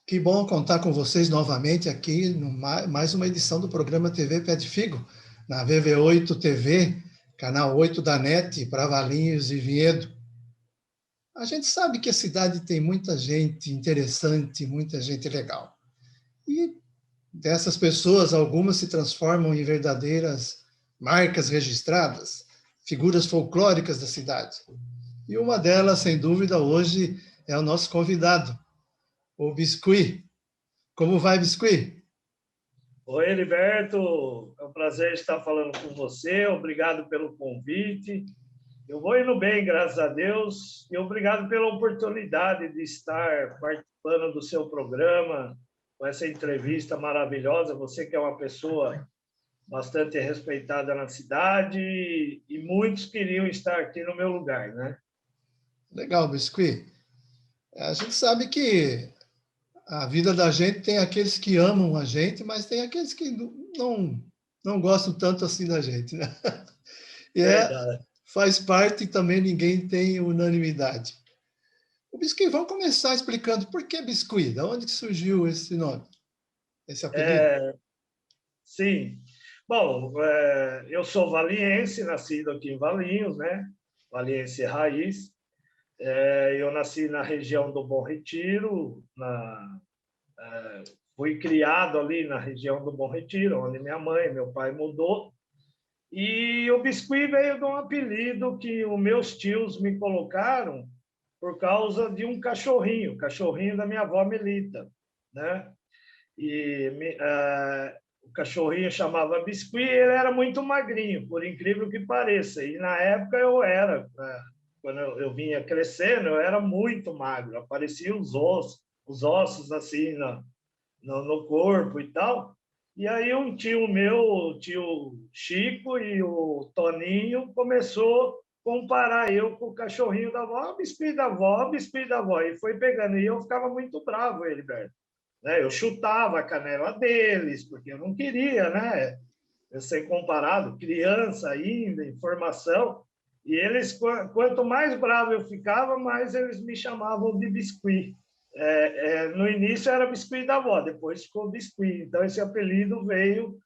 Que bom contar com vocês novamente aqui no mais uma edição do programa TV Pé de Figo, na VV8 TV, canal 8 da NET, para Valinhos e Vinhedo. A gente sabe que a cidade tem muita gente interessante, muita gente legal. E dessas pessoas, algumas se transformam em verdadeiras marcas registradas, figuras folclóricas da cidade. E uma delas, sem dúvida, hoje é o nosso convidado, o Biscuit. Como vai, Biscuit? Oi, Heriberto, é um prazer estar falando com você, obrigado pelo convite. Eu vou indo bem, graças a Deus, e obrigado pela oportunidade de estar participando do seu programa, com essa entrevista maravilhosa. Você que é uma pessoa bastante respeitada na cidade e muitos queriam estar aqui no meu lugar, né? Legal, Biscuit. A gente sabe que a vida da gente tem aqueles que amam a gente, mas tem aqueles que não gostam tanto assim da gente, né? E Verdade. faz parte também, ninguém tem unanimidade. O Biscuit, vamos começar explicando por que Biscuit, da onde que surgiu esse nome, esse apelido? Sim. Bom, eu sou valiense, nascido aqui em Valinhos, né? Valiense raiz. Eu nasci na região do Bom Retiro, fui criado ali na região do Bom Retiro, onde minha mãe e meu pai mudou. E o Biscuit veio de um apelido que os meus tios me colocaram por causa de um cachorrinho, cachorrinho da minha avó Melita, né? O cachorrinho chamava Biscuit, ele era muito magrinho, por incrível que pareça. E na época quando eu vinha crescendo, eu era muito magro, apareciam os ossos assim no corpo e tal. E aí um tio meu, o tio Chico e o Toninho, começou a comparar eu com o cachorrinho da avó, Biscuit da avó, Biscuit da avó. E foi pegando. E eu ficava muito bravo, Heriberto, né? Eu chutava a canela deles, porque eu não queria, né? Eu ser comparado, criança ainda, em formação. E eles, quanto mais bravo eu ficava, mais eles me chamavam de Biscuit. No início era Biscuit da avó, depois ficou Biscuit. Então, esse apelido veio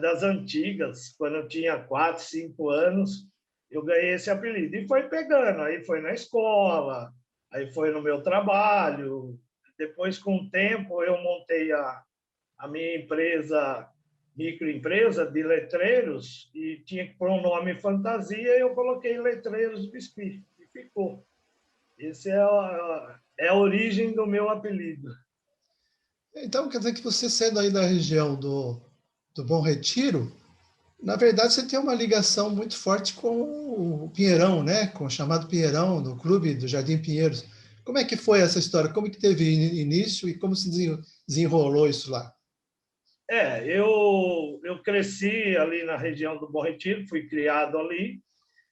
das antigas, quando eu tinha 4, 5 anos, eu ganhei esse apelido. E foi pegando, aí foi na escola, aí foi no meu trabalho. Depois, com o tempo, eu montei a minha empresa, microempresa de letreiros, e tinha que pôr um nome fantasia, e eu coloquei Letreiros Biscuit, e ficou. Essa é a origem do meu apelido. Então, quer dizer que você, sendo aí da região do Bom Retiro, na verdade, você tem uma ligação muito forte com o Pinheirão, né? Com o chamado Pinheirão, do clube do Jardim Pinheiros. Como é que foi essa história? Como que teve início e como se desenrolou isso lá? Eu cresci ali na região do Bom Retiro, fui criado ali,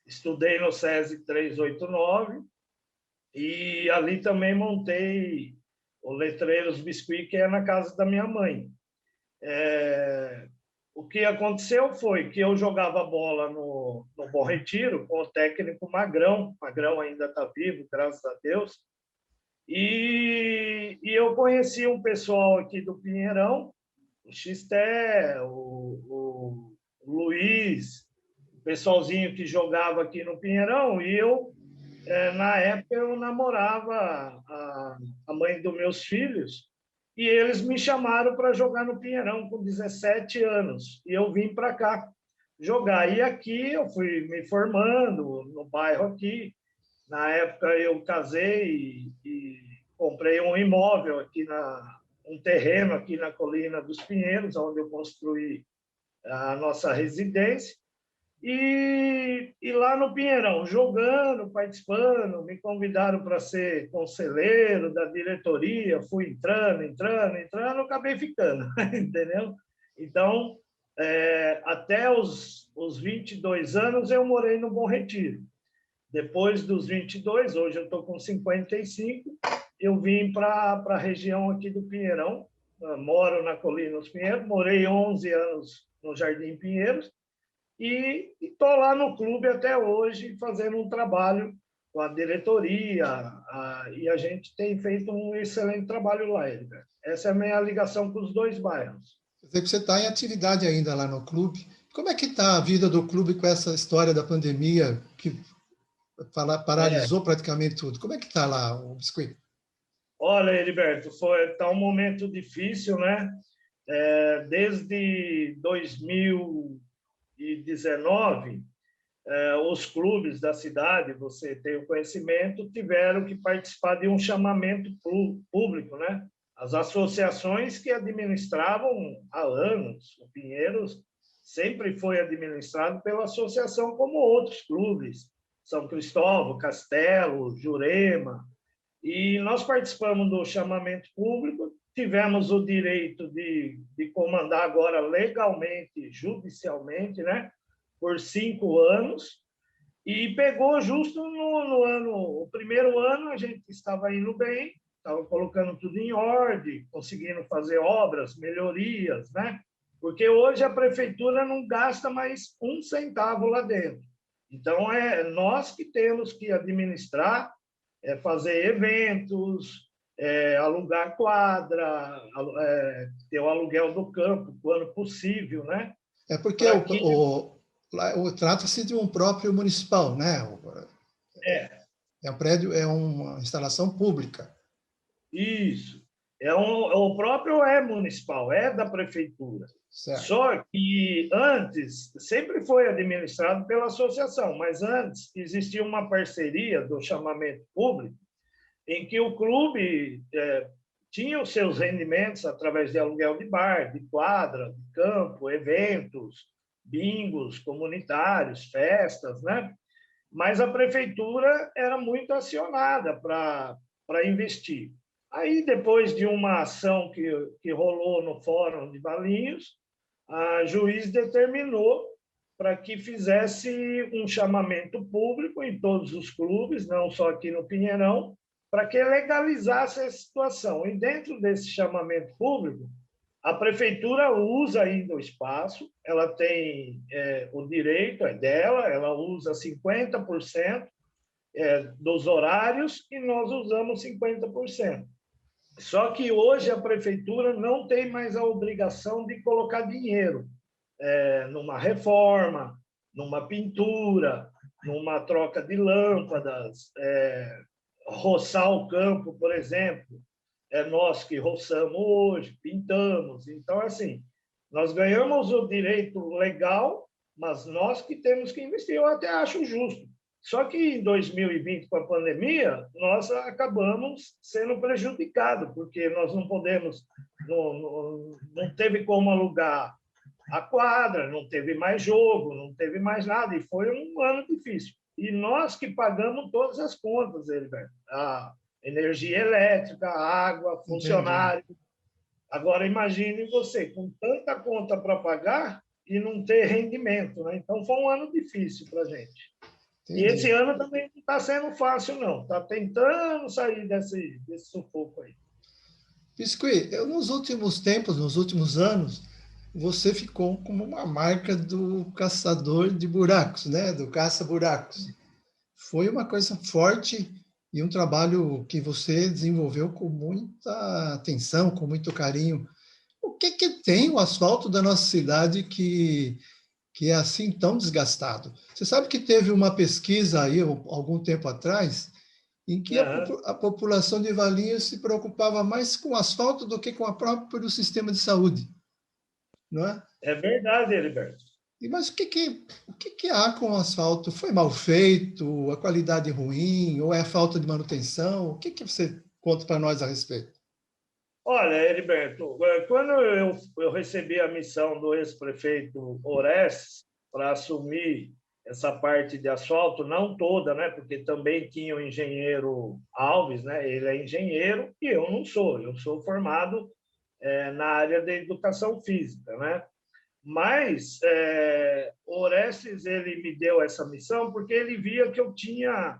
estudei no SESI 389 e ali também montei o Letreiros Biscuit, que é na casa da minha mãe. O que aconteceu foi que eu jogava bola no Bom Retiro com o técnico Magrão, Magrão ainda está vivo, graças a Deus, e eu conheci um pessoal aqui do Pinheirão, o Xisté, o Luiz, o pessoalzinho que jogava aqui no Pinheirão, e na época, eu namorava a mãe dos meus filhos, e eles me chamaram para jogar no Pinheirão com 17 anos, e eu vim para cá jogar. E aqui eu fui me formando no bairro aqui. Na época, eu casei e comprei um imóvel aqui, um terreno aqui na Colina dos Pinheiros, onde eu construí a nossa residência. E lá no Pinheirão, jogando, participando, me convidaram para ser conselheiro da diretoria, fui entrando, acabei ficando, entendeu? Então, até os 22 anos eu morei no Bom Retiro. Depois dos 22, hoje eu estou com 55, eu vim para a região aqui do Pinheirão, moro na Colina dos Pinheiros, morei 11 anos no Jardim Pinheiros, e estou lá no clube até hoje, fazendo um trabalho com a diretoria, e a gente tem feito um excelente trabalho lá, Edgar. Essa é a minha ligação com os dois bairros. Quer dizer que você está em atividade ainda lá no clube. Como é que está a vida do clube com essa história da pandemia que paralisou praticamente tudo? Como é que está lá o Biscuit? Olha, Heriberto, tá um momento difícil, né? Desde 2019, os clubes da cidade, você tem o conhecimento, tiveram que participar de um chamamento público, né? As associações que administravam há anos, o Pinheiros sempre foi administrado pela associação como outros clubes, São Cristóvão, Castelo, Jurema, e nós participamos do chamamento público, tivemos o direito de comandar agora legalmente, judicialmente, né? Por 5 anos, e pegou justo no ano, o primeiro ano a gente estava indo bem, estava colocando tudo em ordem, conseguindo fazer obras, melhorias, né? Porque hoje a prefeitura não gasta mais um centavo lá dentro. Então, é nós que temos que administrar, fazer eventos, alugar quadra, ter o aluguel do campo quando possível, né? É porque trata-se de um próprio municipal, né? É um prédio, é uma instalação pública. Isso. O próprio municipal, é da prefeitura. Certo. Só que antes sempre foi administrado pela associação, mas antes existia uma parceria do chamamento público em que o clube tinha os seus rendimentos através de aluguel de bar, de quadra, de campo, eventos, bingos comunitários, festas, né? Mas a prefeitura era muito acionada para investir. Aí, depois de uma ação que rolou no Fórum de Valinhos, a juiz determinou para que fizesse um chamamento público em todos os clubes, não só aqui no Pinheirão, para que legalizasse a situação. E dentro desse chamamento público, a prefeitura usa ainda o espaço, ela tem o direito, é dela, ela usa 50% dos horários e nós usamos 50%. Só que hoje a prefeitura não tem mais a obrigação de colocar dinheiro numa reforma, numa pintura, numa troca de lâmpadas, roçar o campo, por exemplo. É nós que roçamos hoje, pintamos. Então, assim, nós ganhamos o direito legal, mas nós que temos que investir. Eu até acho justo. Só que em 2020, com a pandemia, nós acabamos sendo prejudicados, porque nós não podemos, não teve como alugar a quadra, não teve mais jogo, não teve mais nada, e foi um ano difícil. E nós que pagamos todas as contas, Heriberto, a energia elétrica, a água, funcionário. Entendi. Agora, imagine você, com tanta conta para pagar e não ter rendimento, né? Então, foi um ano difícil para a gente. Entendi. E esse ano também não está sendo fácil, não. Está tentando sair desse sufoco aí. Biscuit, nos últimos tempos, nos últimos anos, você ficou como uma marca do caçador de buracos, né? Do caça-buracos. Foi uma coisa forte e um trabalho que você desenvolveu com muita atenção, com muito carinho. O que tem o asfalto da nossa cidade que é assim tão desgastado? Você sabe que teve uma pesquisa aí, algum tempo atrás, em que a população de Valinhos se preocupava mais com o asfalto do que com o próprio sistema de saúde, não é? É verdade, Heriberto. Mas o que há com o asfalto? Foi mal feito? A qualidade ruim? Ou é a falta de manutenção? O que você conta para nós a respeito? Olha, Heriberto, quando eu recebi a missão do ex-prefeito Orestes para assumir essa parte de asfalto, não toda, né? Porque também tinha o engenheiro Alves, né? Ele é engenheiro e eu não sou. Eu sou formado na área da educação física, né? Mas o Orestes ele me deu essa missão porque ele via que eu tinha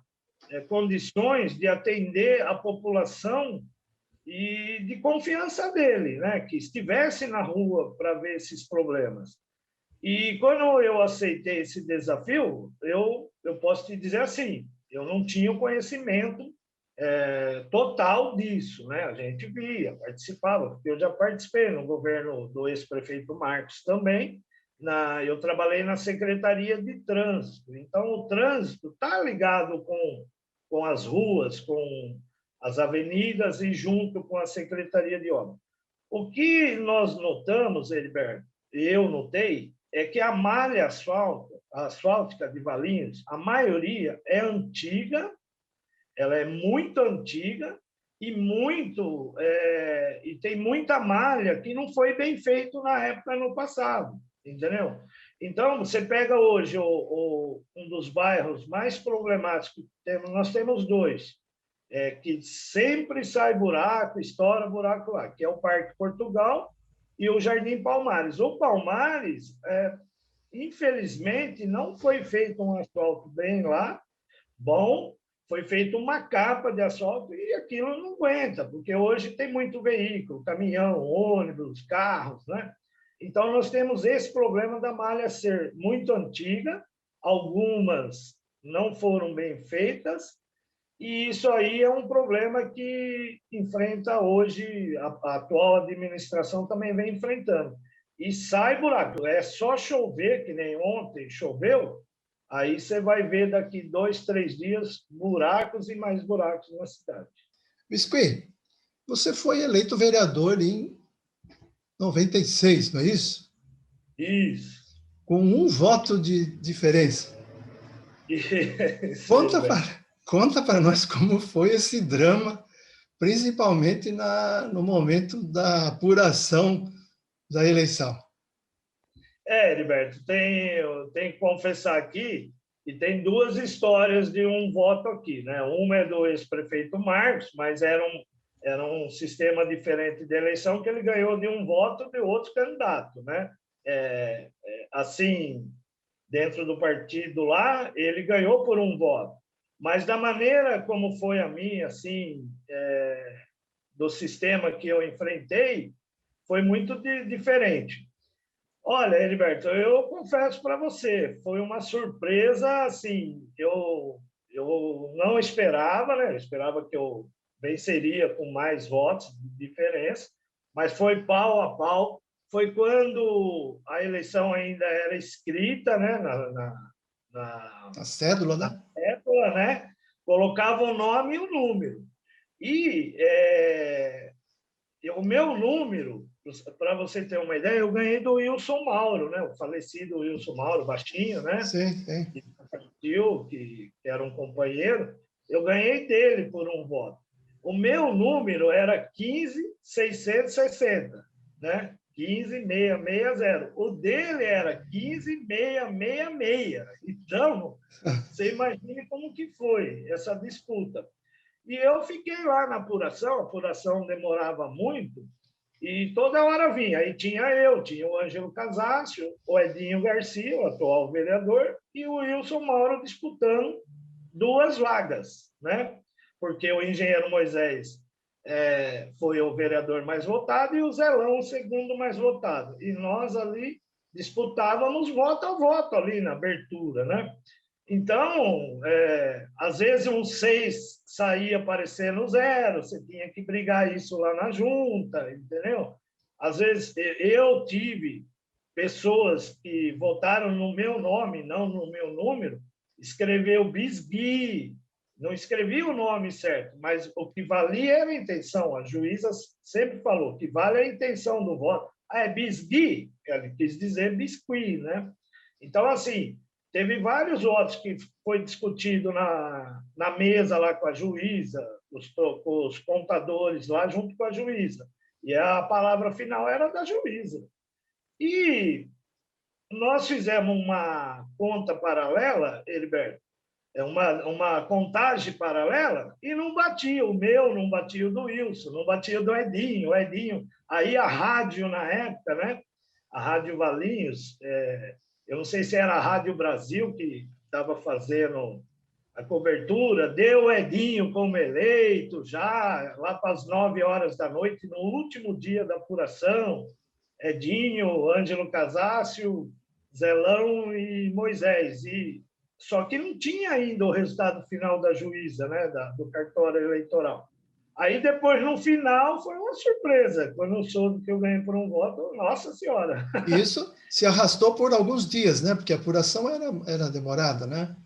condições de atender a população e de confiança dele, né? Que estivesse na rua para ver esses problemas. E quando eu aceitei esse desafio, eu posso te dizer assim, eu não tinha o conhecimento total disso, né? A gente via, participava, porque eu já participei no governo do ex-prefeito Marcos também. Eu trabalhei na Secretaria de Trânsito, então o trânsito está ligado com as ruas, com as avenidas e junto com a Secretaria de Obras. O que nós notamos, Heriberto, eu notei, é que a malha asfáltica de Valinhos, a maioria é antiga, ela é muito antiga e tem muita malha que não foi bem feito na época no passado, entendeu? Então, você pega hoje um dos bairros mais problemáticos que temos, nós temos dois, que sempre sai buraco, estoura buraco lá, que é o Parque Portugal e o Jardim Palmares. O Palmares, infelizmente, não foi feito um asfalto bem lá, bom, foi feita uma capa de asfalto e aquilo não aguenta, porque hoje tem muito veículo, caminhão, ônibus, carros, né? Então, nós temos esse problema da malha ser muito antiga, algumas não foram bem feitas, e isso aí é um problema que enfrenta hoje, a atual administração também vem enfrentando. E sai buraco, é só chover, que nem ontem choveu, aí você vai ver daqui 2, 3 dias buracos e mais buracos na cidade. Biscuit, você foi eleito vereador em 96, não é isso? Isso. Com um voto de diferença. Isso, Conta para nós como foi esse drama, principalmente no momento da apuração da eleição. Heriberto, eu tenho que confessar aqui que tem duas histórias de um voto aqui, né? Uma é do ex-prefeito Marcos, mas era um sistema diferente de eleição que ele ganhou de um voto de outro candidato, né? Assim, dentro do partido lá, ele ganhou por um voto. Mas da maneira como foi a minha, assim, do sistema que eu enfrentei, foi muito diferente. Olha, Heriberto, eu confesso para você, foi uma surpresa, assim, eu não esperava, né? Eu esperava que eu venceria com mais votos de diferença, mas foi pau a pau. Foi quando a eleição ainda era escrita, né? A cédula, né? Na cédula, né? Colocava o nome e o número. E o meu número, para você ter uma ideia, eu ganhei do Wilson Mauro, né? O falecido Wilson Mauro, baixinho, né? Sim, sim. Que era um companheiro. Eu ganhei dele por um voto. O meu número era 15.660, né? 15.660. O dele era 15.666. Então, você imagine como que foi essa disputa. E eu fiquei lá na apuração, a apuração demorava muito, e toda hora vinha. Aí tinha o Ângelo Casácio, o Edinho Garcia, o atual vereador, e o Wilson Mauro disputando 2 vagas, né? Porque o engenheiro Moisés foi o vereador mais votado e o Zelão o segundo mais votado. E nós ali disputávamos voto a voto ali na abertura, né? Então, às vezes um 6 saía aparecendo 0, você tinha que brigar isso lá na junta, entendeu? Às vezes eu tive pessoas que votaram no meu nome, não no meu número, escreveu Bisgui, não escrevi o nome certo, mas o que valia era a intenção. A juíza sempre falou que vale a intenção do voto. É Bisgui, ele quis dizer biscuit, né? Então, assim, teve vários votos que foi discutido na mesa lá com a juíza, com os contadores lá junto com a juíza. E a palavra final era da juíza. E nós fizemos uma conta paralela, Heriberto, uma contagem paralela, e não batia o meu, não batia o do Wilson, não batia o do Edinho. O Edinho, aí a rádio na época, né? A Rádio Valinhos, eu não sei se era a Rádio Brasil que estava fazendo a cobertura, deu o Edinho como eleito já, lá para as 9 horas da noite, no último dia da apuração, Edinho, Ângelo Casácio, Zelão e Moisés. E só que não tinha ainda o resultado final da juíza, né, do cartório eleitoral. Aí, depois, no final, foi uma surpresa. Quando eu soube que eu ganhei por um voto, nossa senhora! E isso se arrastou por alguns dias, né? Porque a apuração era demorada, né?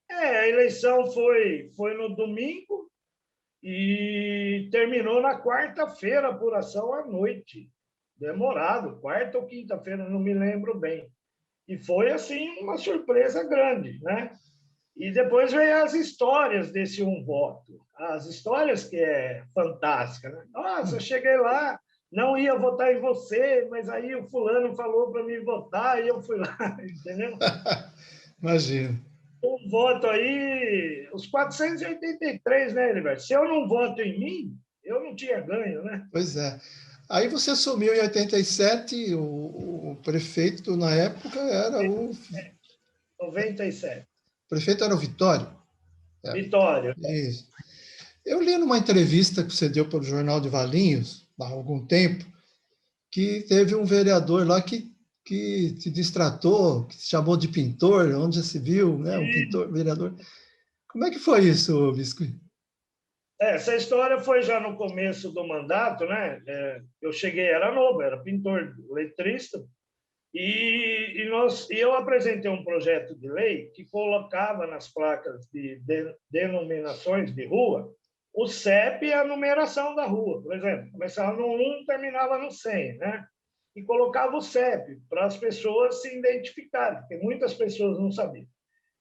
A eleição foi no domingo e terminou na quarta-feira, a apuração à noite. Demorado, quarta ou quinta-feira, não me lembro bem. E foi, assim, uma surpresa grande, né? E depois veio as histórias desse um voto. As histórias que é fantástica, né? Nossa, eu cheguei lá, não ia votar em você, mas aí o fulano falou para mim votar e eu fui lá, entendeu? Imagino. Um voto aí, os 483, né, Heriberto? Se eu não voto em mim, eu não tinha ganho, né? Pois é. Aí você assumiu em 87, o prefeito na época era o 97. prefeito era o Vitório. É, Vitória. isso. Eu li numa entrevista que você deu para o Jornal de Valinhos, há algum tempo, que teve um vereador lá que te distratou, que te chamou de pintor, onde já se viu, né? Um pintor, vereador. Como é que foi isso, Biscuit? Essa história foi já no começo do mandato, né? Eu cheguei, era novo, era pintor, letrista, e eu apresentei um projeto de lei que colocava nas placas de denominações de rua o CEP e a numeração da rua. Por exemplo, começava no 1, terminava no 100, né? E colocava o CEP para as pessoas se identificarem, porque muitas pessoas não sabiam.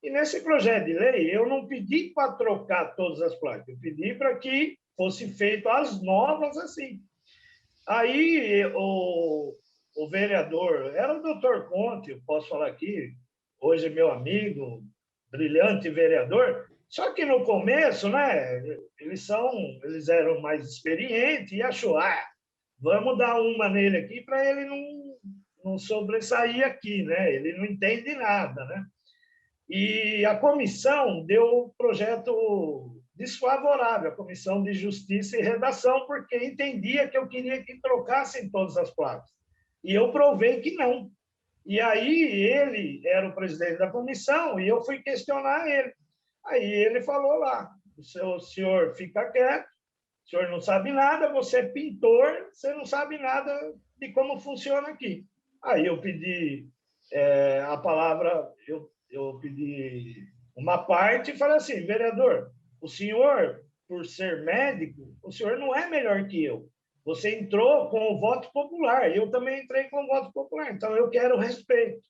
E nesse projeto de lei, eu não pedi para trocar todas as placas, eu pedi para que fosse feito as novas assim. Aí o vereador, era o doutor Conte, eu posso falar aqui, hoje é meu amigo, brilhante vereador, só que no começo, né, eles eram mais experientes e achou, vamos dar uma nele aqui para ele não sobressair aqui, né? Ele não entende nada, né? E a comissão deu o projeto desfavorável, a Comissão de Justiça e Redação, porque entendia que eu queria que trocassem todas as placas. E eu provei que não. E aí ele era o presidente da comissão e eu fui questionar ele. Aí ele falou lá, o senhor fica quieto, o senhor não sabe nada, você é pintor, você não sabe nada de como funciona aqui. Aí eu pedi a palavra, eu pedi uma parte e falei assim, vereador, o senhor, por ser médico, o senhor não é melhor que eu. Você entrou com o voto popular, eu também entrei com o voto popular, então eu quero respeito.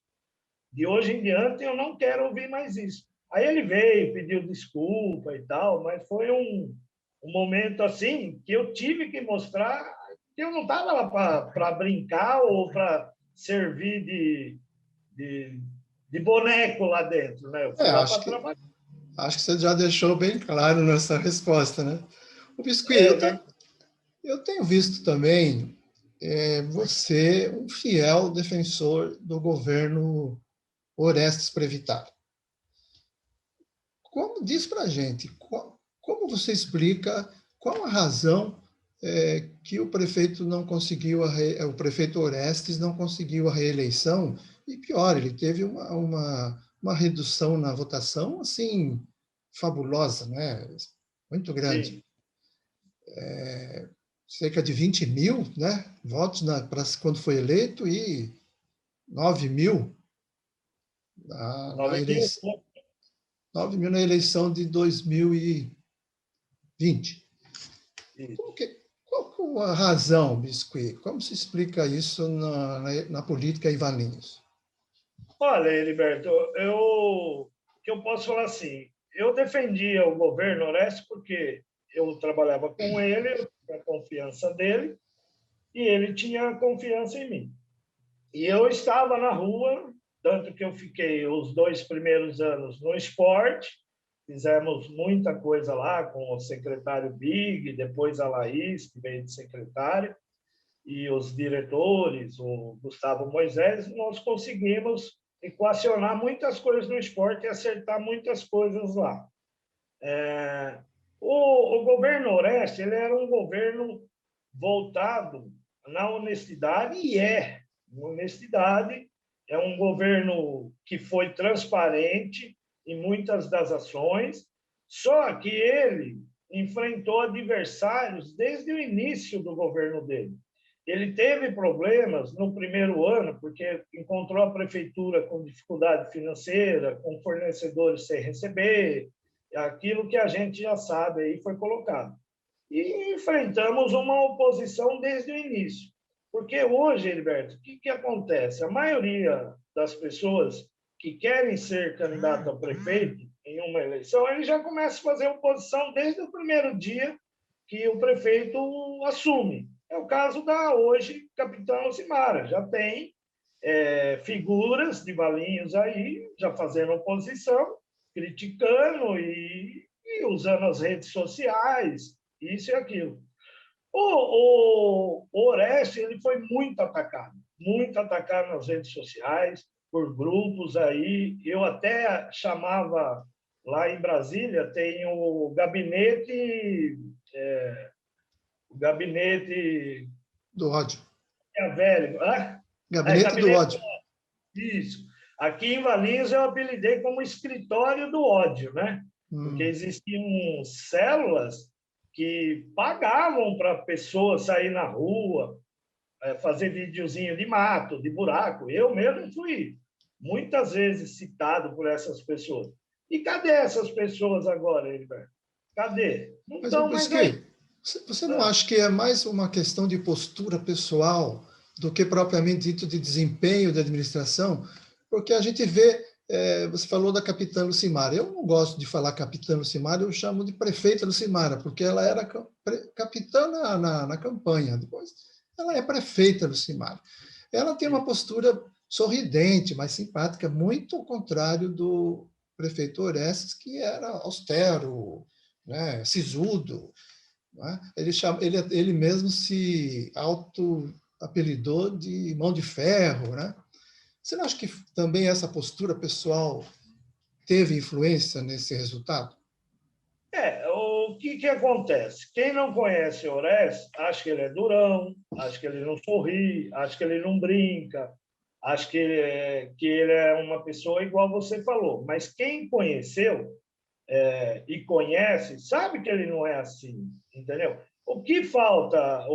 De hoje em diante, eu não quero ouvir mais isso. Aí ele veio, pediu desculpa e tal, mas foi um momento assim que eu tive que mostrar que eu não estava lá para brincar ou para servir de boneco lá dentro, né? Eu fui lá para trabalhar. Acho que você já deixou bem claro nessa resposta, né? O Biscuit, eu tenho visto também você um fiel defensor do governo Orestes Previtar. Como diz para a gente, como você explica qual a razão que o prefeito não conseguiu, o prefeito Orestes não conseguiu a reeleição, e pior, ele teve uma redução na votação, assim, fabulosa, né? Muito grande. Cerca de 20 mil, né, votos quando foi eleito e 9 mil na eleição. 9 mil na eleição de 2020. Qual a razão, Biscuit? Como se explica isso na política em Valinhos? Olha, Heriberto, o que eu posso falar assim, eu defendia o governo Orestes porque eu trabalhava com ele, eu tinha a confiança dele, e ele tinha a confiança em mim. E eu estava na rua, tanto que eu fiquei os 2 primeiros anos no esporte, fizemos muita coisa lá com o secretário Big, depois a Laís, que veio de secretária, e os diretores, o Gustavo Moisés, nós conseguimos equacionar muitas coisas no esporte e acertar muitas coisas lá. O governo Orestes, ele era um governo voltado na honestidade, e honestidade, é um governo que foi transparente em muitas das ações, só que ele enfrentou adversários desde o início do governo dele. Ele teve problemas no primeiro ano, porque encontrou a prefeitura com dificuldade financeira, com fornecedores sem receber, aquilo que a gente já sabe aí foi colocado. E enfrentamos uma oposição desde o início. Porque hoje, Heriberto, o que acontece? A maioria das pessoas que querem ser candidato a prefeito em uma eleição, ele já começa a fazer oposição desde o primeiro dia que o prefeito assume. É o caso da hoje capitã Alcimara. Já tem figuras de Valinhos aí, já fazendo oposição, criticando e usando as redes sociais, isso e aquilo. O Oreste ele foi muito atacado nas redes sociais, por grupos aí. Eu até chamava, lá em Brasília, tem o gabinete do ódio. Velho. Gabinete do ódio. Isso. Aqui em Valinhos eu apelidei como escritório do ódio, né? Porque existiam células que pagavam para pessoas sair na rua, fazer videozinho de mato, de buraco. Eu mesmo fui muitas vezes citado por essas pessoas. E cadê essas pessoas agora, Heriberto? Cadê? Não estão mais aí. Você não acha que é mais uma questão de postura pessoal do que propriamente dito de desempenho da administração? Porque a gente vê, você falou da capitã Lucimara. Eu não gosto de falar capitã Lucimara, eu chamo de prefeita Lucimara, porque ela era capitã na campanha. Depois, ela é prefeita Lucimara. Ela tem uma postura sorridente, mais simpática, muito ao contrário do prefeito Orestes, que era austero, né, sisudo. Né? Ele mesmo se auto-apelidou de mão de ferro. Né? Você não acha que também essa postura pessoal teve influência nesse resultado? O que acontece? Quem não conhece o Orestes, acha que ele é durão, acha que ele não sorri, acha que ele não brinca, acha que ele é uma pessoa igual você falou. Mas quem conheceu e conhece, sabe que ele não é assim, entendeu? O que falta,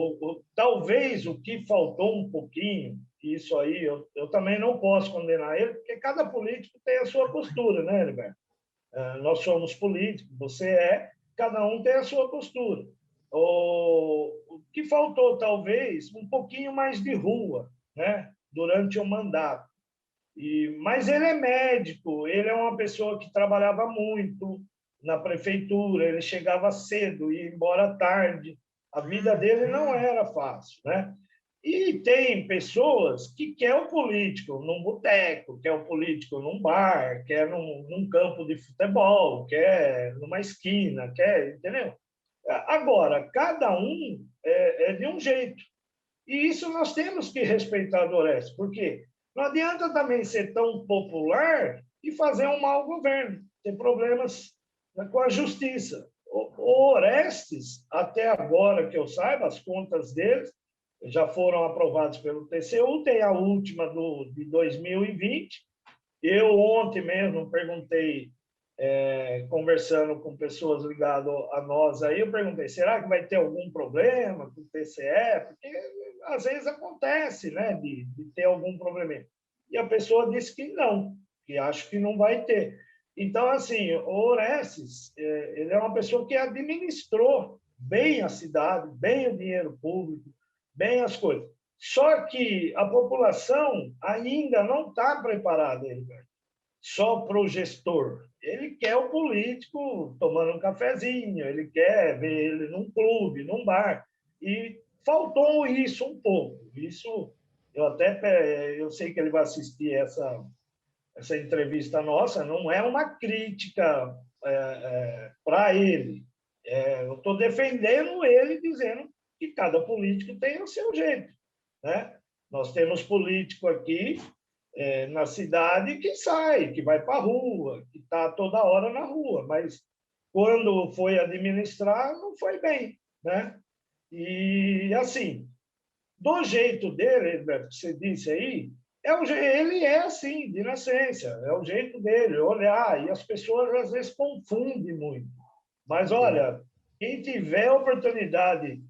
talvez o que faltou um pouquinho, isso aí eu também não posso condenar ele, porque cada político tem a sua postura, né, Heriberto? Nós somos políticos, você cada um tem a sua postura. O que faltou, talvez, um pouquinho mais de rua, né, durante o mandato. Mas ele é médico, ele é uma pessoa que trabalhava muito na prefeitura, ele chegava cedo e ia embora tarde. A vida dele não era fácil, né? E tem pessoas que quer o político num boteco, quer o político num bar, quer num campo de futebol, quer numa esquina, entendeu? Agora, cada um é de um jeito. E isso nós temos que respeitar do Orestes, porque não adianta também ser tão popular e fazer um mau governo, ter problemas com a justiça. O Orestes, até agora que eu saiba, as contas deles já foram aprovadas pelo TCU, tem a última de 2020. Eu ontem mesmo perguntei, conversando com pessoas ligadas a nós aí, eu perguntei, será que vai ter algum problema com o TCE? Porque às vezes acontece, né, de ter algum problema. E a pessoa disse que não, que acho que não vai ter. Então, assim, o Orestes, ele é uma pessoa que administrou bem a cidade, bem o dinheiro público, bem as coisas. Só que a população ainda não está preparada, Heriberto, só para o gestor. Ele quer o político tomando um cafezinho, ele quer ver ele num clube, num bar. E faltou isso um pouco. Isso, eu sei que ele vai assistir essa entrevista nossa, não é uma crítica para ele. Eu estou defendendo ele, dizendo que cada político tem o seu jeito. Né? Nós temos político aqui na cidade que sai, que vai para a rua, que está toda hora na rua, mas quando foi administrar, não foi bem. Né? E, assim, do jeito dele, Heriberto, que você disse aí, Ele é assim, de nascença, é o jeito dele, olhar, e as pessoas às vezes confundem muito. Mas, olha, quem tiver a oportunidade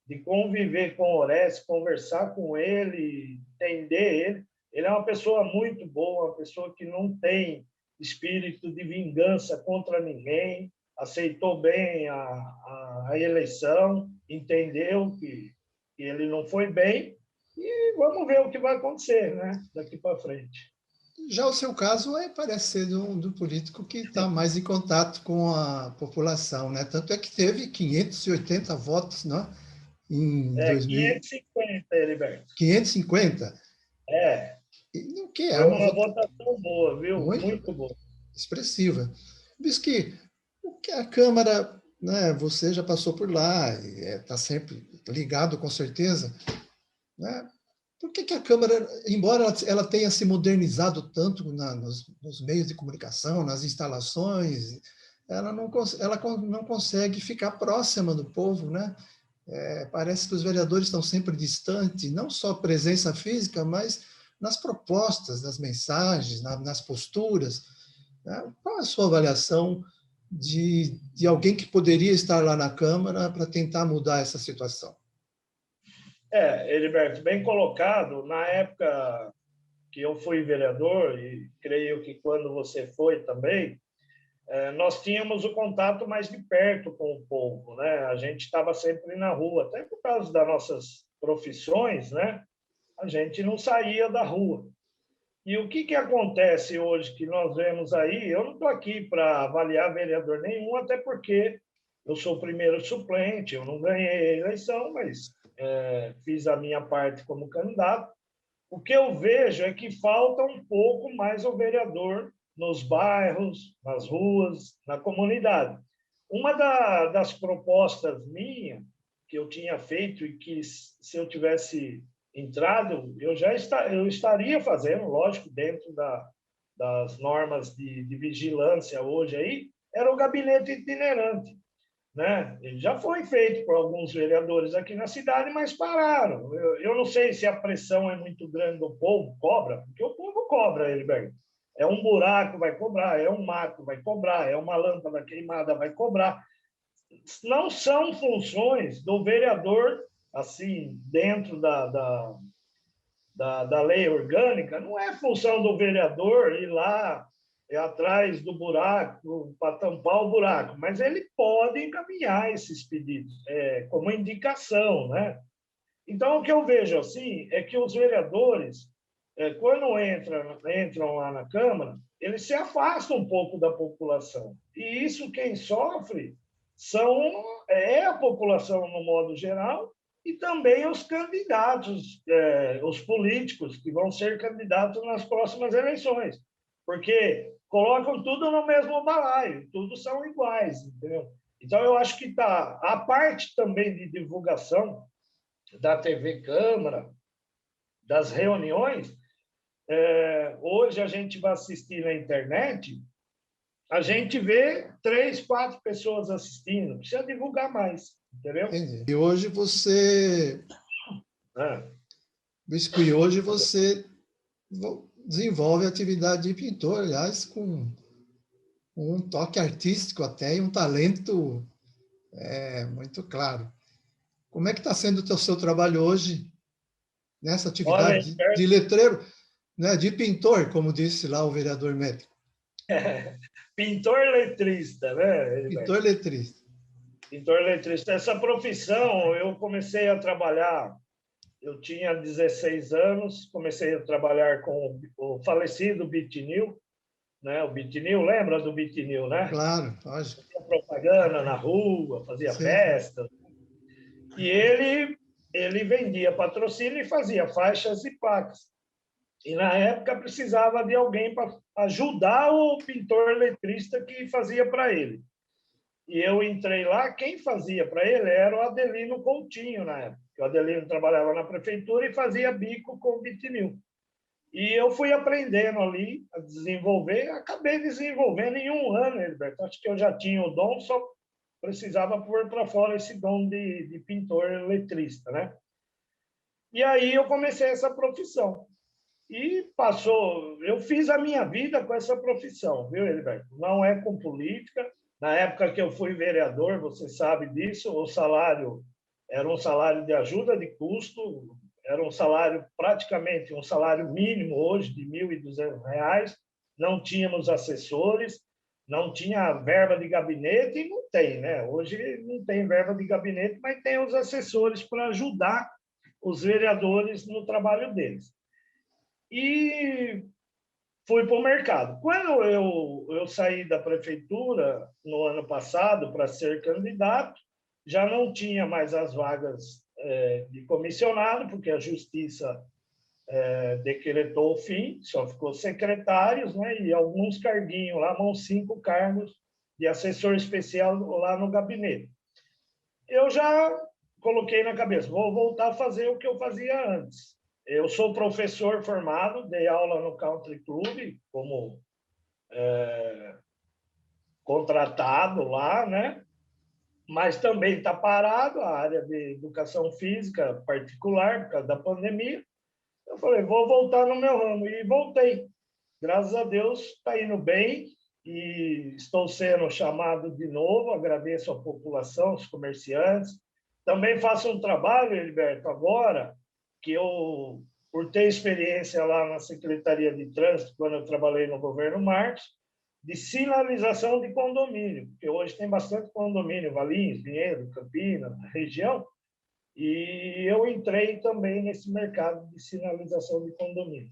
de conviver com o Horácio, conversar com ele, entender ele, ele é uma pessoa muito boa, uma pessoa que não tem espírito de vingança contra ninguém, aceitou bem a eleição, entendeu que ele não foi bem, e vamos ver o que vai acontecer, né, daqui para frente. Já o seu caso parece ser do político que está mais em contato com a população, né? Tanto é que teve 580 votos, né? Em 2000... 550, Heriberto. 550? É. E o que é Foi uma votação boa, viu? Muito boa. Expressiva. Diz que o que a Câmara, né? Você já passou por lá, está sempre ligado, com certeza, né? Por que a Câmara, embora ela tenha se modernizado tanto nos meios de comunicação, nas instalações, ela não consegue ficar próxima do povo, né? Parece que os vereadores estão sempre distantes, não só presença física, mas nas propostas, nas mensagens, nas posturas. Né? Qual a sua avaliação de alguém que poderia estar lá na Câmara para tentar mudar essa situação? Heriberto, bem colocado. Na época que eu fui vereador, e creio que quando você foi também, nós tínhamos o contato mais de perto com o povo, né? A gente estava sempre na rua, até por causa das nossas profissões, né? A gente não saía da rua. E o que acontece hoje que nós vemos aí? Eu não estou aqui para avaliar vereador nenhum, até porque eu sou o primeiro suplente, eu não ganhei a eleição, mas fiz a minha parte como candidato. O que eu vejo é que falta um pouco mais o vereador nos bairros, nas ruas, na comunidade. Uma das propostas minhas que eu tinha feito e que, se eu tivesse entrado, eu estaria fazendo, lógico, dentro das normas de vigilância hoje aí, era o gabinete itinerante. Né? Ele já foi feito por alguns vereadores aqui na cidade, mas pararam. Eu não sei se a pressão é muito grande do povo, cobra, porque o povo cobra, Heriberto. É um buraco, vai cobrar, é um mato, vai cobrar, é uma lâmpada queimada, vai cobrar. Não são funções do vereador, assim, dentro da lei orgânica, não é função do vereador ir lá atrás do buraco para tampar o buraco, mas ele pode encaminhar esses pedidos como indicação, né? Então, o que eu vejo assim é que os vereadores, quando entram lá na Câmara, eles se afastam um pouco da população. E isso quem sofre é a população no modo geral e também os candidatos, os políticos que vão ser candidatos nas próximas eleições, porque colocam tudo no mesmo balaio, tudo são iguais, entendeu? Então, eu acho que a parte também de divulgação da TV Câmara, das reuniões, hoje a gente vai assistir na internet, a gente vê 3, 4 pessoas assistindo, precisa divulgar mais, entendeu? Entendi. E hoje você... E hoje você desenvolve atividade de pintor, aliás, com um toque artístico até e um talento muito claro. Como é que está sendo o seu trabalho hoje nessa atividade de letreiro, né, de pintor, como disse lá o vereador médico? Pintor letrista, né? Pintor letrista. Pintor letrista. Essa profissão, eu comecei a trabalhar, eu tinha 16 anos, comecei a trabalhar com o falecido Bitinil, né? O Bitinil, lembra do Bitinil, né? Claro, lógico. Fazia propaganda na rua, fazia festa. E ele vendia patrocínio e fazia faixas e placas. E, na época, precisava de alguém para ajudar o pintor letrista que fazia para ele. E eu entrei lá, quem fazia para ele era o Adelino Coutinho, na época. O Adelino trabalhava na prefeitura e fazia bico com o Bitinil. E eu fui aprendendo ali a desenvolver, acabei desenvolvendo em 1 ano, Heriberto. Acho que eu já tinha o dom, só precisava pôr para fora esse dom de pintor letrista, né? E aí eu comecei essa profissão. E eu fiz a minha vida com essa profissão, viu, Heriberto? Não é com política. Na época que eu fui vereador, você sabe disso, o salário era um salário de ajuda de custo, era um salário praticamente um salário mínimo hoje de R$ 1.200, não tínhamos assessores, não tinha verba de gabinete e não tem, né? Hoje não tem verba de gabinete, mas tem os assessores para ajudar os vereadores no trabalho deles. E fui para o mercado. Quando eu saí da prefeitura no ano passado para ser candidato, já não tinha mais as vagas de comissionado, porque a Justiça decretou o fim, só ficou secretários, né, e alguns carguinhos lá, vão 5 cargos de assessor especial lá no gabinete. Eu já coloquei na cabeça, vou voltar a fazer o que eu fazia antes. Eu sou professor formado, dei aula no Country Club, como contratado lá, né? Mas também está parado a área de educação física particular, por causa da pandemia. Eu falei, vou voltar no meu ramo, e voltei. Graças a Deus, está indo bem, e estou sendo chamado de novo, agradeço a população, os comerciantes. Também faço um trabalho, Heriberto, agora, que eu, por ter experiência lá na Secretaria de Trânsito, quando eu trabalhei no governo Marcos, de sinalização de condomínio, porque hoje tem bastante condomínio, Valinhos, Vinhedo, Campinas, região, e eu entrei também nesse mercado de sinalização de condomínio.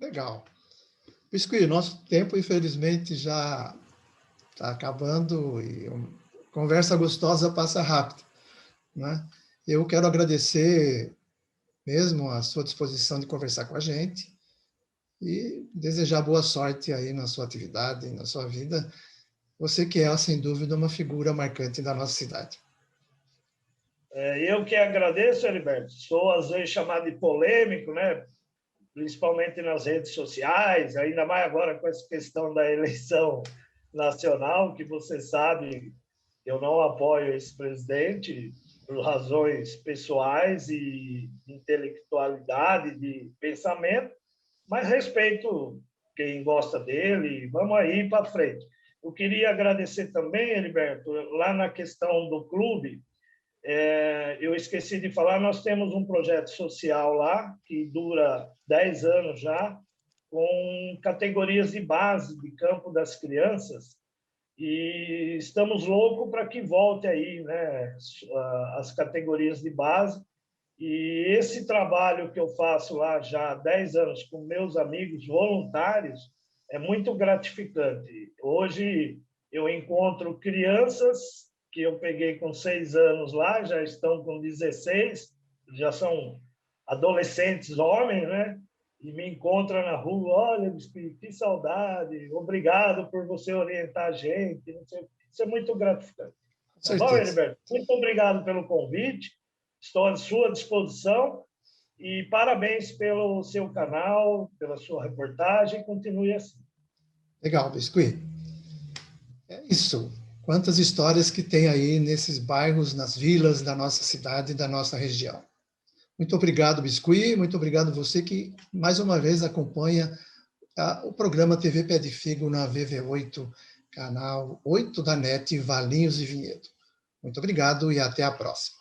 Legal. Biscuit, nosso tempo, infelizmente, já está acabando e conversa gostosa passa rápido, né? Eu quero agradecer mesmo a sua disposição de conversar com a gente e desejar boa sorte aí na sua atividade, na sua vida. Você que é, sem dúvida, uma figura marcante da nossa cidade. Eu que agradeço, Heriberto. Sou, às vezes, chamado de polêmico, né? Principalmente nas redes sociais, ainda mais agora com essa questão da eleição nacional, que você sabe que eu não apoio esse presidente por razões pessoais e intelectualidade, de pensamento, mas respeito quem gosta dele, vamos aí para frente. Eu queria agradecer também, Heriberto, lá na questão do clube, eu esqueci de falar, nós temos um projeto social lá, que dura 10 anos já, com categorias de base de campo das crianças, e estamos loucos para que volte aí, né, as categorias de base. E esse trabalho que eu faço lá já há 10 anos com meus amigos voluntários é muito gratificante. Hoje eu encontro crianças que eu peguei com 6 anos lá, já estão com 16, já são adolescentes homens, né? E me encontram na rua, olha, que saudade, obrigado por você orientar a gente. Isso é muito gratificante. Tá bom, Heriberto? Muito obrigado pelo convite, estou à sua disposição e parabéns pelo seu canal, pela sua reportagem, continue assim. Legal, Biscuit. É isso. Quantas histórias que tem aí nesses bairros, nas vilas da nossa cidade e da nossa região. Muito obrigado, Biscuit. Muito obrigado você que, mais uma vez, acompanha o programa TV Pé de Figo na VV8, canal 8 da NET, Valinhos e Vinhedo. Muito obrigado e até a próxima.